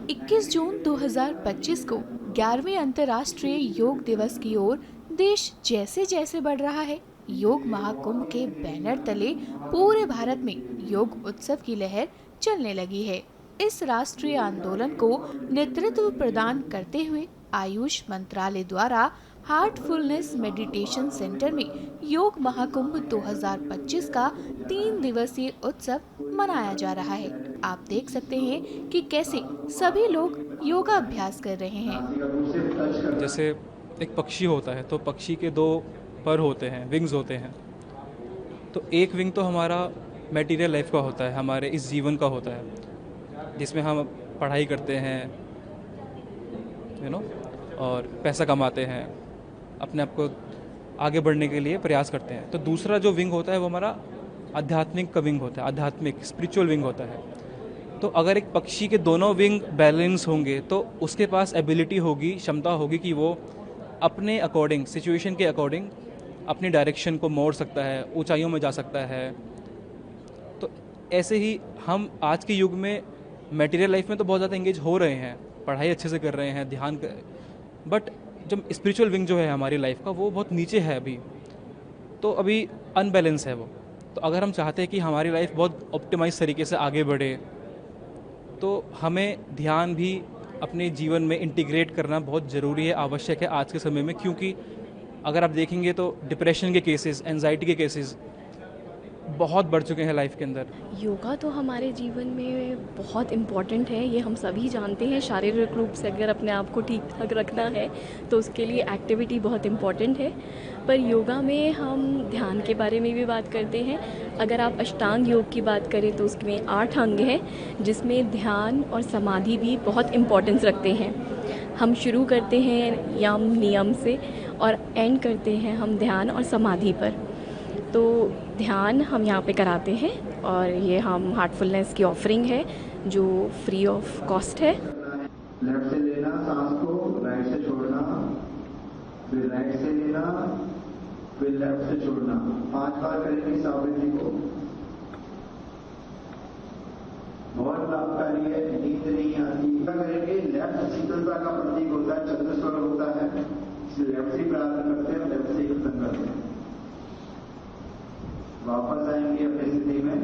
21 जून 2025 को 11वें अंतर्राष्ट्रीय योग दिवस की ओर देश जैसे जैसे बढ़ रहा है, योग महाकुंभ के बैनर तले पूरे भारत में योग उत्सव की लहर चलने लगी है। इस राष्ट्रीय आंदोलन को नेतृत्व प्रदान करते हुए आयुष मंत्रालय द्वारा हार्टफुलनेस मेडिटेशन सेंटर में योग महाकुंभ 2025 का 3 दिवसीय उत्सव मनाया जा रहा है। आप देख सकते हैं कि कैसे सभी लोग योगा अभ्यास कर रहे हैं। जैसे एक पक्षी होता है तो पक्षी के दो पर होते हैं, विंग्स होते हैं। तो एक विंग तो हमारा मटेरियल लाइफ का होता है, हमारे इस जीवन का होता है, जिसमें हम पढ़ाई करते हैं, और पैसा कमाते हैं, अपने आप को आगे बढ़ने के लिए प्रयास करते हैं। तो दूसरा जो विंग होता है वो हमारा आध्यात्मिक का विंग होता है, आध्यात्मिक स्पिरिचुअल विंग होता है। तो अगर एक पक्षी के दोनों विंग बैलेंस होंगे तो उसके पास एबिलिटी होगी, क्षमता होगी कि वो अपने अकॉर्डिंग, सिचुएशन के अकॉर्डिंग अपनी डायरेक्शन को मोड़ सकता है, ऊंचाइयों में जा सकता है। तो ऐसे ही हम आज के युग में मटेरियल लाइफ में तो बहुत ज़्यादा एंगेज हो रहे हैं, पढ़ाई अच्छे से कर रहे हैं, ध्यान कर, बट जब स्पिरिचुअल विंग जो है हमारी लाइफ का वो बहुत नीचे है अभी, तो अभी अनबैलेंस है वो। तो अगर हम चाहते हैं कि हमारी लाइफ बहुत ऑप्टिमाइज तरीके से आगे बढ़े तो हमें ध्यान भी अपने जीवन में इंटीग्रेट करना बहुत ज़रूरी है, आवश्यक है आज के समय में। क्योंकि अगर आप देखेंगे तो डिप्रेशन के केसेस, एंजाइटी के केसेस बहुत बढ़ चुके हैं लाइफ के अंदर। योगा तो हमारे जीवन में बहुत इम्पॉर्टेंट है, ये हम सभी जानते हैं। शारीरिक रूप से अगर अपने आप को ठीक ठाक रखना है तो उसके लिए एक्टिविटी बहुत इम्पॉर्टेंट है। पर योगा में हम ध्यान के बारे में भी बात करते हैं। अगर आप अष्टांग योग की बात करें तो उसमें 8 अंग हैं, जिसमें ध्यान और समाधि भी बहुत इम्पॉर्टेंस रखते हैं। हम शुरू करते हैं यम नियम से और एंड करते हैं हम ध्यान और समाधि पर। तो ध्यान हम यहाँ पे कराते हैं और ये हम हार्टफुलनेस की ऑफरिंग है जो फ्री ऑफ कॉस्ट है। लेफ्ट से लेना सांस को, राइट से छोड़ना, फिर राइट से लेना, फिर लेफ्ट से छोड़ना। 5 बार करेंगे इस आवृत्ति को। बहुत लाभकारी है, नींद नहीं आती। करेंगे, लेफ्ट शीतलता का प्रतीक होता है, चंद्र स्वर होता है, इसलिए लेफ्ट से प्रारंभ करते हैं, लेफ्ट से खत्म करते हैं। वापस आएंगे अपनी स्थिति में।